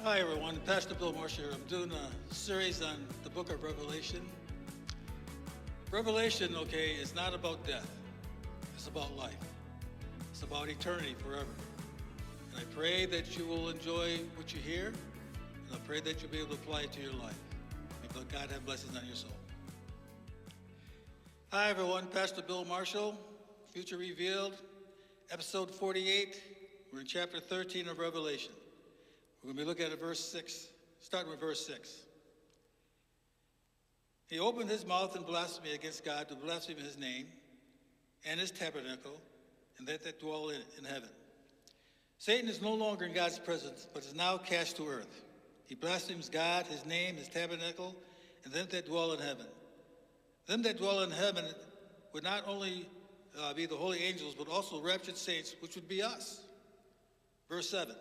Hi everyone, Pastor Bill Marsh here. I'm doing a series on the book of Revelation. Revelation, is not about death. It's about life. It's about eternity forever. And I pray that you will enjoy what you hear, and I pray that you'll be able to apply it to your life. May God have blessings on your soul. Hi everyone, Pastor Bill Marshall, Future Revealed, episode 48. We're in chapter 13 of Revelation. We're going to be looking at verse 6, starting with verse 6. He opened his mouth in blasphemy against God to blaspheme his name and his tabernacle and that dwell in heaven. Satan is no longer in God's presence, but is now cast to earth. He blasphemes God, his name, his tabernacle, and them that dwell in heaven. Them that dwell in heaven would not only be the holy angels, but also raptured saints, which would be us. Verse 7.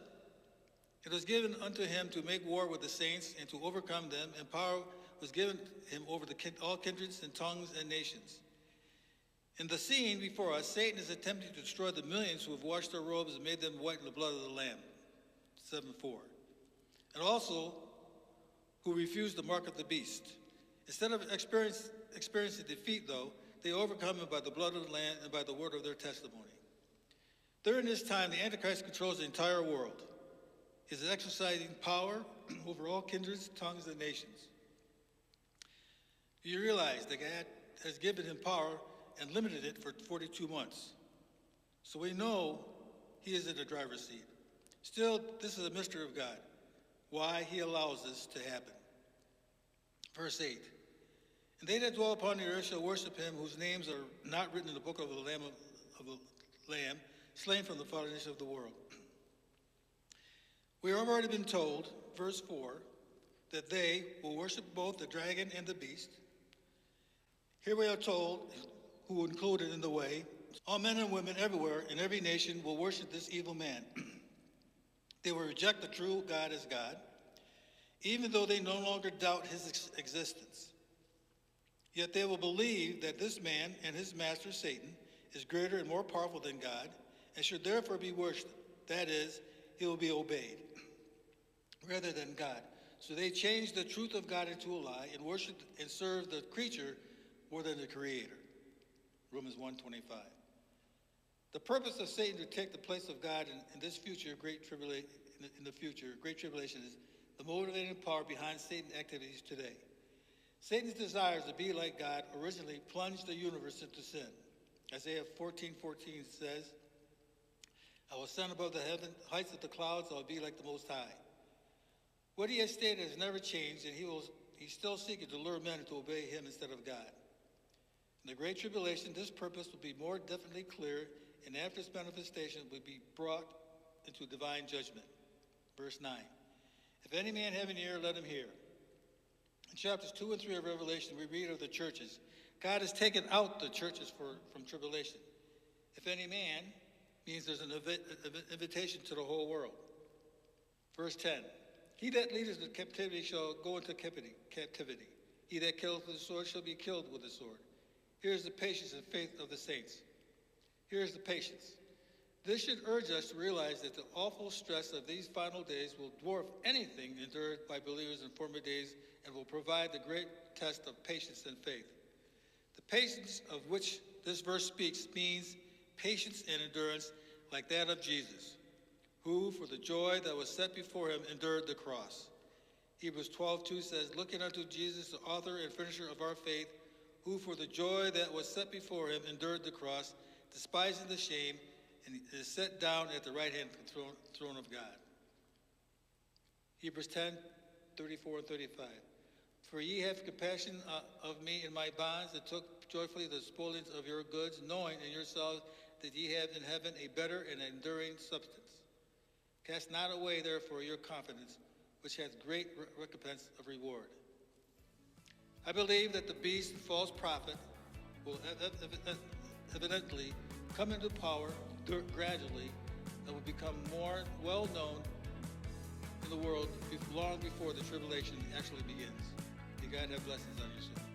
It was given unto him to make war with the saints and to overcome them, and power was given him over all kindreds and tongues and nations. In the scene before us, Satan is attempting to destroy the millions who have washed their robes and made them white in the blood of the Lamb. 7:4. And also who refused the mark of the beast. Instead of experiencing defeat, though, they overcome him by the blood of the Lamb and by the word of their testimony. During this time, the Antichrist controls the entire world. He is exercising power over all kindreds, tongues, and nations. You realize that God has given him power and limited it for 42 months. So we know he is in the driver's seat. Still, this is a mystery of God, why he allows this to happen. Verse 8. And they that dwell upon the earth shall worship him whose names are not written in the book of the Lamb, slain from the foundation of the world. We have already been told, verse 4, that they will worship both the dragon and the beast. Here we are told, who included in the way, all men and women everywhere in every nation will worship this evil man. They will reject the true God as God, even though they no longer doubt his existence. Yet they will believe that this man and his master, Satan, is greater and more powerful than God, and should therefore be worshipped. That is, he will be obeyed rather than God. So they changed the truth of God into a lie and worshiped and served the creature more than the Creator. Romans 1:25. The purpose of Satan to take the place of God in this future great tribulation, great tribulation, is the motivating power behind Satan's activities today. Satan's desires to be like God originally plunged the universe into sin. Isaiah 14:14 says, I will ascend above the heights of the clouds, I will be like the Most High. What he has stated has never changed, and he's still seeking to lure men to obey him instead of God. In the Great Tribulation, this purpose will be more definitely clear, and after its manifestation will be brought into divine judgment. Verse 9. If any man have an ear, let him hear. In chapters 2 and 3 of Revelation, we read of the churches. God has taken out the churches from tribulation. If any man means there's an invitation to the whole world. Verse 10. He that leadeth into captivity shall go into captivity. He that killeth with the sword shall be killed with the sword. Here is the patience and faith of the saints. Here is the patience. This should urge us to realize that the awful stress of these final days will dwarf anything endured by believers in former days and will provide the great test of patience and faith. The patience of which this verse speaks means patience and endurance like that of Jesus, who, for the joy that was set before him, endured the cross. Hebrews 12:2 says, looking unto Jesus, the author and finisher of our faith, who for the joy that was set before him endured the cross, despising the shame, and is set down at the right hand of the throne of God. Hebrews 10:34 and 35. For ye have compassion of me in my bonds, and took joyfully the spoilings of your goods, knowing in yourselves that ye have in heaven a better and enduring substance. Cast not away, therefore, your confidence, which hath great recompense of reward. I believe that the beast and false prophet will evidently come into power gradually and will become more well known in the world long before the tribulation actually begins. May God have blessings on your soul.